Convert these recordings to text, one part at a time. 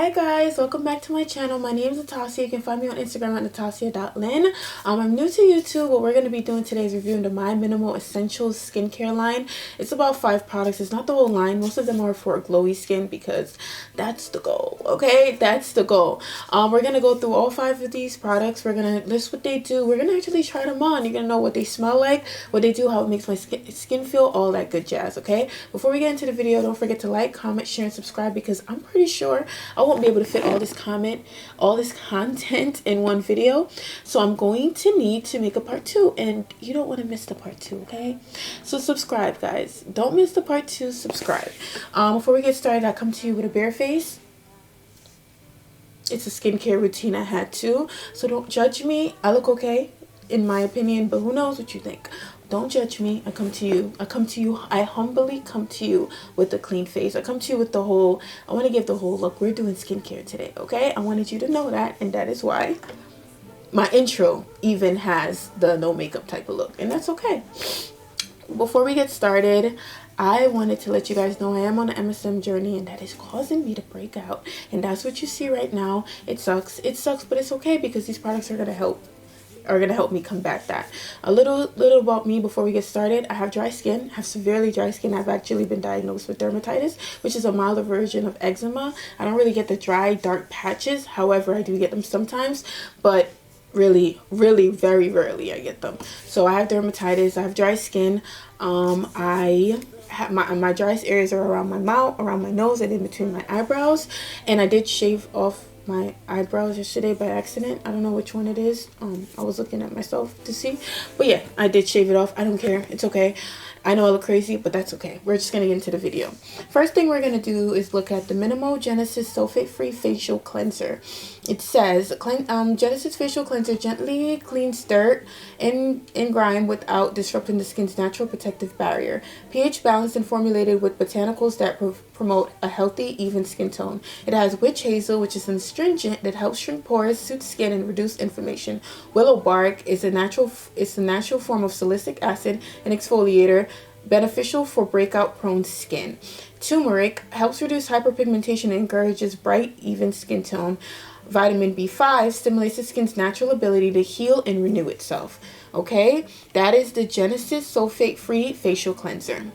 Hi guys, welcome back to my channel. My name is Natasha. You can find me on Instagram at natasha.lin. I'm new to YouTube. What we're going to be doing today is reviewing the My Minimo Essentials skincare line. It's about 5 products. It's not the whole line. Most of them are for glowy skin because that's the goal, okay? That's the goal. We're going to go through all 5 of these products. We're going to list what they do. We're going to actually try them on. You're going to know what they smell like, what they do, how it makes my skin feel, all that good jazz, okay? Before we get into the video, don't forget to like, comment, share, and subscribe because I'm pretty sure I won't be able to fit all this content in one video. So I'm going to need to make a part 2, and you don't want to miss the part 2, okay? So subscribe, guys. Don't miss the part 2. Subscribe. Before we get started, I come to you with a bare face. It's a skincare routine I had too, so don't judge me. I look okay in my opinion, but who knows what you think. Don't judge me. I humbly come to you with a clean face. I come to you with the whole, I want to give the whole look. We're doing skincare today, okay? I wanted you to know that, and that is why my intro even has the no makeup type of look, and that's okay. Before we get started, I wanted to let you guys know I am on an MSM journey, and that is causing me to break out, and that's what you see right now. It sucks, but it's okay because these products are going to help me combat that. A little about me before we get started. I have dry skin. I have severely dry skin. I've actually been diagnosed with dermatitis, which is a milder version of eczema. I don't really get the dry, dark patches. However, I do get them sometimes, but really very rarely I get them. So I have dermatitis. I have dry skin. I have my driest areas are around my mouth, around my nose, and in between my eyebrows. And I did shave off my eyebrows yesterday by accident. I don't know which one it is. I was looking at myself to see, but yeah, I did shave it off. I don't care, it's okay. I know I look crazy, but that's okay. We're just gonna get into the video. First thing we're gonna do is look at the Minimo Genesis Sulfate-Free Facial Cleanser. It says Genesis Facial Cleanser gently cleans dirt and grime without disrupting the skin's natural protective barrier. pH balanced and formulated with botanicals that promote a healthy, even skin tone. It has witch hazel, which is an astringent that helps shrink pores, soothe skin, and reduce inflammation. Willow bark is a natural form of salicylic acid, an exfoliator, beneficial for breakout prone skin. Turmeric helps reduce hyperpigmentation and encourages bright, even skin tone. Vitamin B5 stimulates the skin's natural ability to heal and renew itself. Okay, that is the Genesis Sulfate-Free Facial Cleanser.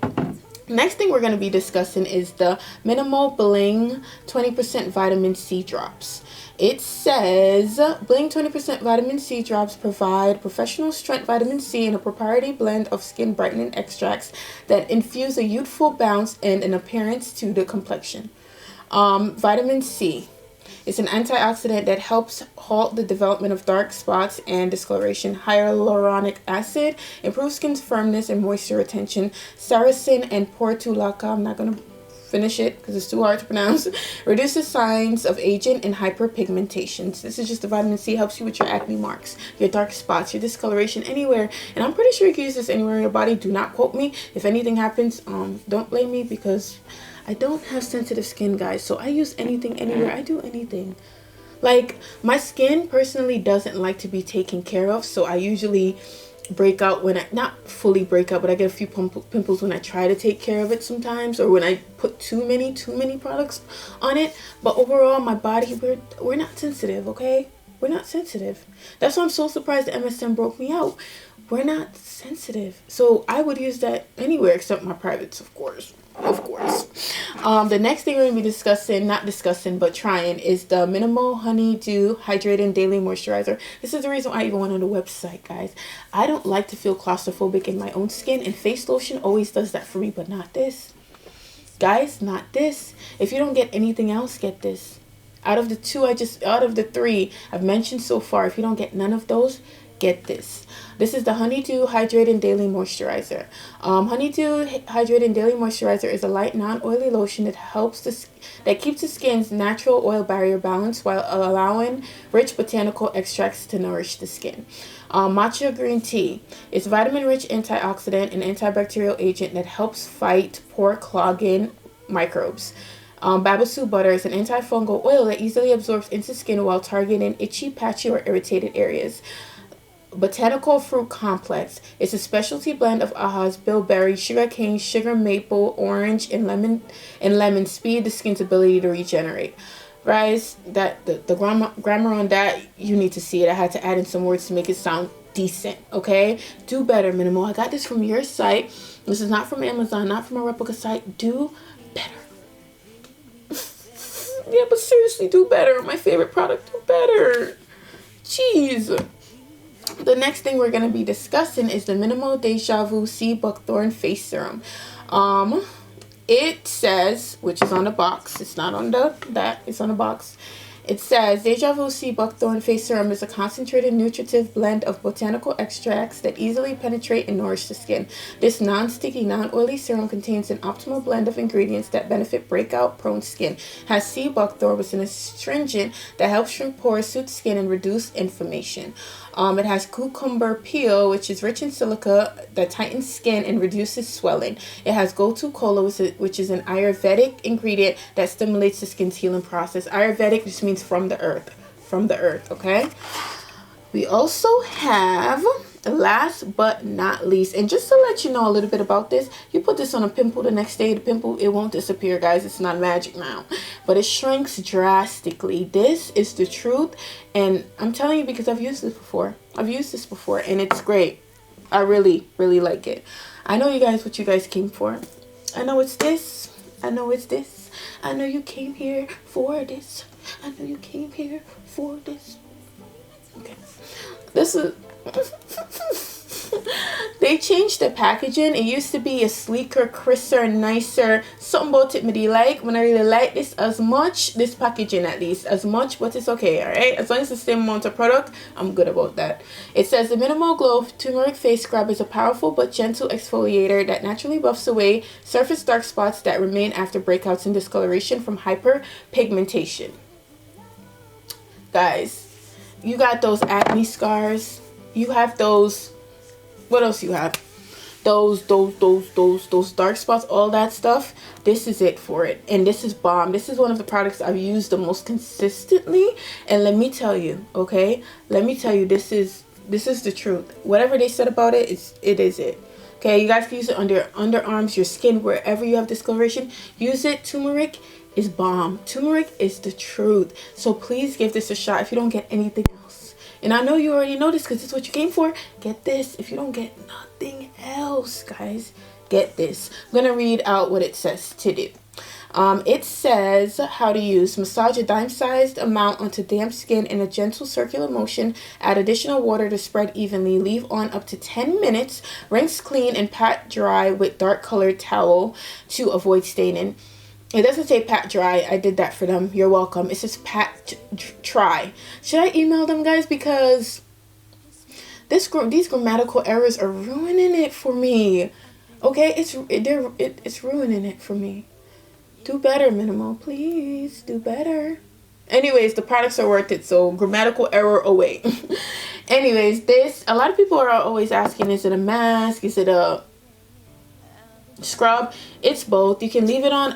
Next thing we're going to be discussing is the Minimo BLING 20% Vitamin C Drops. It says BLING 20% Vitamin C Drops provide professional strength vitamin C in a proprietary blend of skin brightening extracts that infuse a youthful bounce and an appearance to the complexion. Vitamin C. It's an antioxidant that helps halt the development of dark spots and discoloration. Hyaluronic acid improves skin's firmness and moisture retention. Saracen and portulaca, I'm not going to finish it because it's too hard to pronounce, reduces signs of aging and hyperpigmentation. This is just the vitamin C, helps you with your acne marks, your dark spots, your discoloration, anywhere. And I'm pretty sure you can use this anywhere in your body. Do not quote me. If anything happens, don't blame me because I don't have sensitive skin, guys, so I use anything, anywhere. I do anything. Like, my skin personally doesn't like to be taken care of, so I usually break out when I, not fully break out, but I get a few pimples when I try to take care of it sometimes, or when I put too many products on it. But overall, my body, we're not sensitive, okay? We're not sensitive. That's why I'm so surprised the MSM broke me out. We're not sensitive. So I would use that anywhere except my privates, of course. The next thing we're going to be trying is the Minimo Honeydew Hydrating Daily Moisturizer. This is the reason why I even went on the website, guys. I don't like to feel claustrophobic in my own skin, and face lotion always does that for me, but not this. Guys, not this. If you don't get anything else, get this. Out of the 3 I've mentioned so far, if you don't get none of those, get this. This is the Honeydew Hydrating Daily Moisturizer. Honeydew Hydrating Daily Moisturizer is a light, non-oily lotion that keeps the skin's natural oil barrier balanced while allowing rich botanical extracts to nourish the skin. Matcha green tea is vitamin-rich antioxidant and antibacterial agent that helps fight pore clogging microbes. Babasu butter is an antifungal oil that easily absorbs into skin while targeting itchy, patchy, or irritated areas. Botanical Fruit Complex. It's a specialty blend of ahas, bilberry, sugarcane, sugar maple, orange, and lemon speed the skin's ability to regenerate. Guys, that the grammar on that, you need to see it. I had to add in some words to make it sound decent. Okay, do better, Minimal. I got this from your site. This is not from Amazon, not from a replica site. Do better. Yeah, but seriously, do better. My favorite product, do better. Jeez. The next thing we're gonna be discussing is the Minimo Deja Vu Sea Buckthorn Face Serum. It says, which is on the box, it's not on it's on the box. It says, Deja Vu Sea Buckthorn Face Serum is a concentrated nutritive blend of botanical extracts that easily penetrate and nourish the skin. This non-sticky, non-oily serum contains an optimal blend of ingredients that benefit breakout-prone skin. Has sea buckthorn, which is an astringent that helps shrink pores, soothe skin, and reduce inflammation. It has cucumber peel, which is rich in silica that tightens skin and reduces swelling. It has gotu kola, which is an Ayurvedic ingredient that stimulates the skin's healing process. Ayurvedic just means from the earth, okay? We also have, last but not least, and just to let you know a little bit about this, you put this on a pimple the next day, the pimple, it won't disappear, guys. It's not magic now, but it shrinks drastically. This is the truth, and I'm telling you because I've used this before. And it's great. I really, really like it. I know you guys, what you guys came for. I know it's this. I know it's this. I know you came here for this. I know you came here for this. Okay. This is... They changed the packaging. It used to be a sleeker, crisper, nicer, something about it me like. When I really like this as much, this packaging at least, as much, but it's okay, alright? As long as it's the same amount of product, I'm good about that. It says the Minimo Glow Turmeric Face Scrub is a powerful but gentle exfoliator that naturally buffs away surface dark spots that remain after breakouts and discoloration from hyperpigmentation. Guys, you got those acne scars. You have those, what else you have? Those dark spots, all that stuff. This is it for it. And this is bomb. This is one of the products I've used the most consistently. And let me tell you, okay? Let me tell you, this is the truth. Whatever they said about it, it is it. Okay, you guys can use it on your underarms, your skin, wherever you have discoloration. Use it. Turmeric is bomb. Turmeric is the truth. So please give this a shot if you don't get anything else. And I know you already know this because this is what you came for. Get this. If you don't get nothing else, guys, get this. I'm going to read out what it says to do. It says how to use. Massage a dime-sized amount onto damp skin in a gentle circular motion. Add additional water to spread evenly. Leave on up to 10 minutes. Rinse clean and pat dry with dark-colored towel to avoid staining. It doesn't say pat dry. I did that for them. You're welcome. It says pat try. Should I email them, guys? Because these grammatical errors are ruining it for me. Okay, it's ruining it for me. Do better, Minimal. Please do better. Anyways, the products are worth it. So grammatical error away. Anyways, a lot of people are always asking, is it a mask? Is it a scrub? It's both. You can leave it on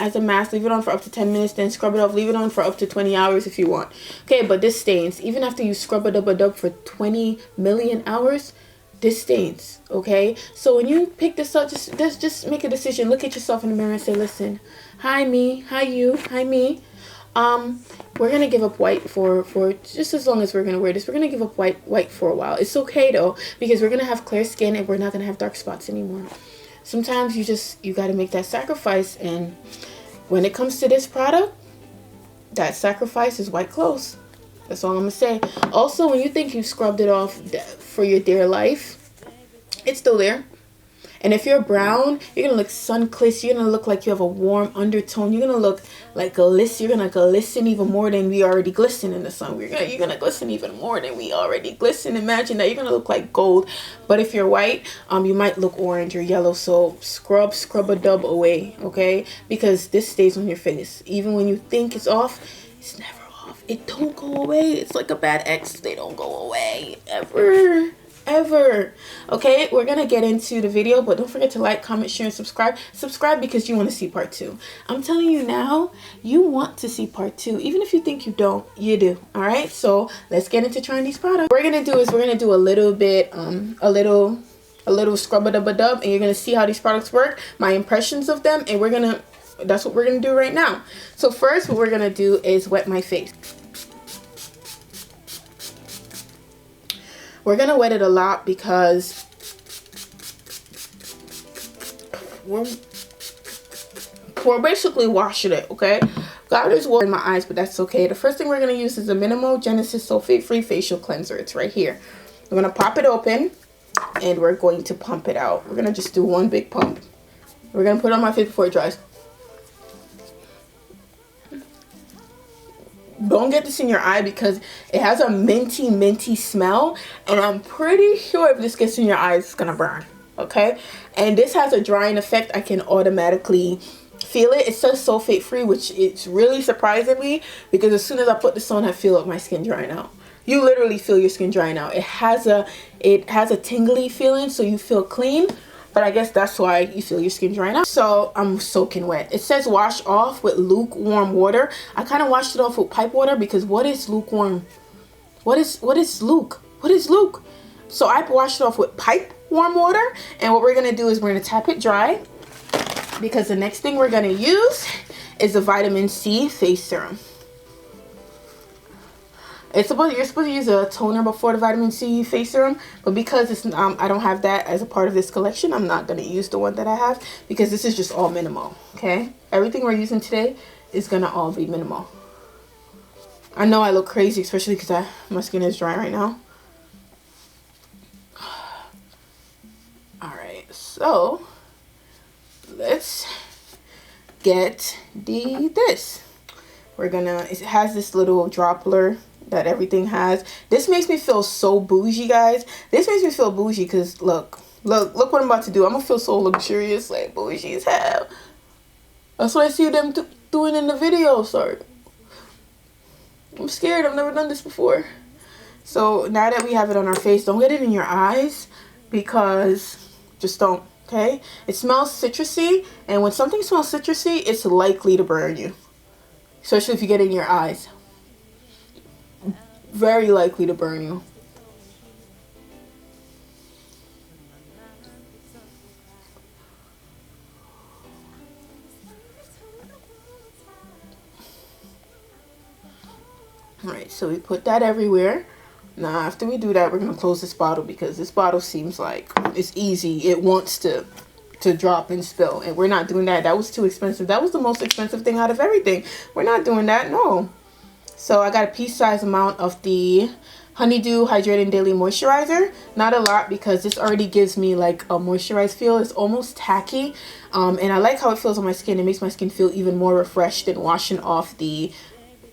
as a mask, leave it on for up to 10 minutes, then scrub it off, leave it on for up to 20 hours if you want. Okay, but this stains. Even after you scrub it up for 20 million hours, this stains. Okay, so when you pick this up, just make a decision. Look at yourself in the mirror and say, listen, hi me, hi you, hi me. We're gonna give up white for just as long as we're gonna wear this. We're gonna give up white for a while. It's okay though, because we're gonna have clear skin and we're not gonna have dark spots anymore. Sometimes you got to make that sacrifice, and when it comes to this product, that sacrifice is white clothes. That's all I'm gonna say. Also, when you think you've scrubbed it off for your dear life, it's still there. And if you're brown, you're gonna look sun-kissed. You're gonna look like you have a warm undertone. You're gonna look like you're gonna glisten even more than we already glisten in the sun. You're gonna glisten even more than we already glisten. Imagine that. You're gonna look like gold. But if you're white, you might look orange or yellow. So scrub a dub away, okay? Because this stays on your face. Even when you think it's off, it's never off. It don't go away. It's like a bad ex. They don't go away ever. Okay, we're gonna get into the video, but don't forget to like, comment, share, and subscribe because you want to see part 2. I'm telling you now, you want to see part 2. Even if you think you don't, you do. All right, so let's get into trying these products. What we're gonna do is we're gonna do a little bit a little scrub-a-dub-a-dub, and you're gonna see how these products work, my impressions of them, and we're gonna that's what we're gonna do right now. So first, what we're gonna do is wet my face. We're gonna wet it a lot because we're basically washing it, okay? God, there's water in my eyes, but that's okay. The first thing we're gonna use is the Minimo Genesis Sulfate-Free Facial Cleanser. It's right here. We're gonna pop it open and we're going to pump it out. We're gonna just do one big pump. We're gonna put it on my face before it dries. Don't get this in your eye because it has a minty smell, and I'm pretty sure if this gets in your eyes, it's gonna burn. Okay, and this has a drying effect. I can automatically feel it. It says sulfate free, which it's really surprising me because as soon as I put this on, I feel my skin drying out. You literally feel your skin drying out. It has a tingly feeling, so you feel clean. But I guess that's why you feel your skin drying out. So I'm soaking wet. It says wash off with lukewarm water. I kind of washed it off with pipe water because what is lukewarm? What is luke? What is luke? So I washed it off with pipe warm water. And what we're gonna do is we're gonna tap it dry because the next thing we're gonna use is the vitamin C face serum. You're supposed to use a toner before the vitamin C face serum, but because it's I don't have that as a part of this collection, I'm not going to use the one that I have because this is just all minimal, okay? Everything we're using today is going to all be minimal. I know I look crazy, especially because my skin is dry right now. Alright, so let's get this. We're gonna, it has this little dropper that everything has. This makes me feel so bougie, guys. This makes me feel bougie because look what I'm about to do. I'm gonna feel so luxurious, like bougie as hell. That's what I see them doing in the video. Sorry, I'm scared. I've never done this before. So now that we have it on our face, don't get it in your eyes because just don't. Okay, it smells citrusy, and when something smells citrusy, it's likely to burn you, especially if you get it in your eyes. Very likely to burn you. Alright, so we put that everywhere. Now after we do that, we're going to close this bottle because this bottle seems like it's easy. It wants to drop and spill, and we're not doing that. That was too expensive. That was the most expensive thing out of everything. We're not doing that, no. So I got a piece size amount of the Honeydew Hydrating Daily Moisturizer. Not a lot because this already gives me like a moisturized feel. It's almost tacky, and I like how it feels on my skin. It makes my skin feel even more refreshed than washing off the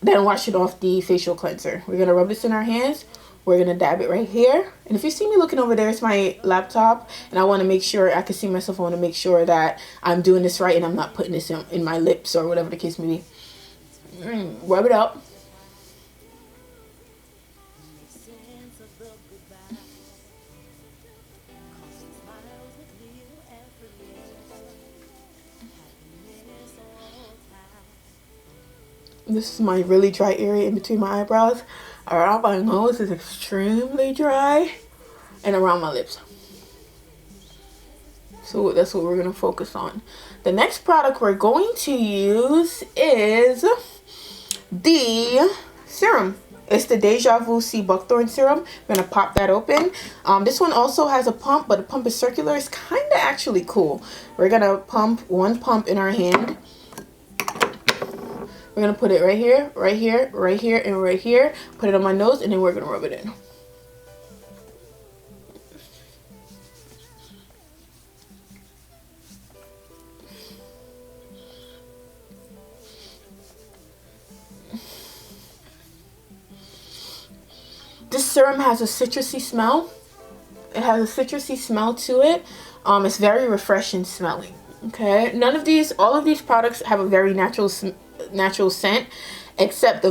facial cleanser. We're gonna rub this in our hands. We're gonna dab it right here, and if you see me looking over there, it's my laptop, and I want to make sure I can see myself. I want to make sure that I'm doing this right and I'm not putting this in my lips or whatever the case may be. Rub it up. This is my really dry area in between my eyebrows. Around my nose is extremely dry, and around my lips. So that's what we're going to focus on. The next product we're going to use is the serum. It's the Deja Vu Sea Buckthorn Serum. We're going to pop that open. This one also has a pump, but the pump is circular. It's kind of actually cool. We're going to pump one pump in our hand. We're going to put it right here, right here, right here, and right here. Put it on my nose, and then we're going to rub it in. This serum has a citrusy smell. It has a citrusy smell to it. It's very refreshing smelling. Okay, all of these products have a very natural scent, except the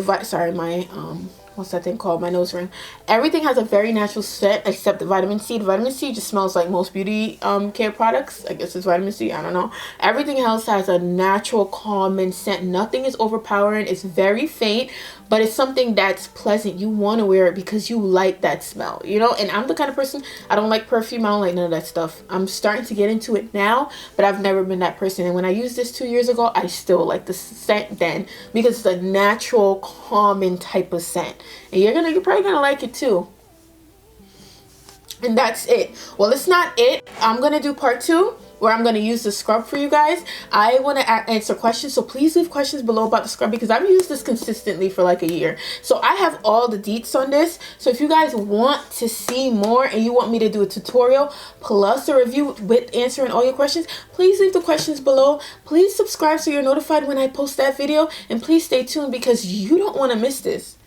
what's that thing called? My nose ring. Everything has a very natural scent except the vitamin C. The vitamin C just smells like most beauty care products. I guess it's vitamin C. I don't know. Everything else has a natural calming scent. Nothing is overpowering. It's very faint, but it's something that's pleasant. You want to wear it because you like that smell, you know. And I'm the kind of person, I don't like perfume. I don't like none of that stuff. I'm starting to get into it now, but I've never been that person. And when I used this 2 years ago, I still like the scent then, because it's a natural calming type of scent. And you're probably gonna like it too. And that's it. Well, it's not it. I'm gonna do part 2 where I'm gonna use the scrub for you guys. I want to answer questions, so please leave questions below about the scrub, because I've used this consistently for like a year. So I have all the deets on this. So if you guys want to see more and you want me to do a tutorial plus a review with answering all your questions, please leave the questions below. Please subscribe so you're notified when I post that video, and please stay tuned because you don't want to miss this.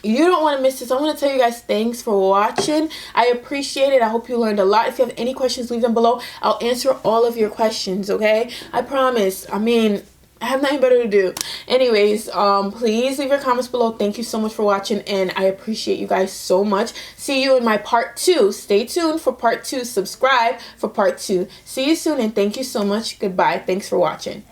You don't want to miss this. I want to tell you guys thanks for watching. I appreciate it. I hope you learned a lot. If you have any questions, leave them below. I'll answer all of your questions, okay? I promise. I mean, I have nothing better to do. Anyways, please leave your comments below. Thank you so much for watching, and I appreciate you guys so much. See you in my part 2. Stay tuned for part 2. Subscribe for part 2. See you soon, and thank you so much. Goodbye. Thanks for watching.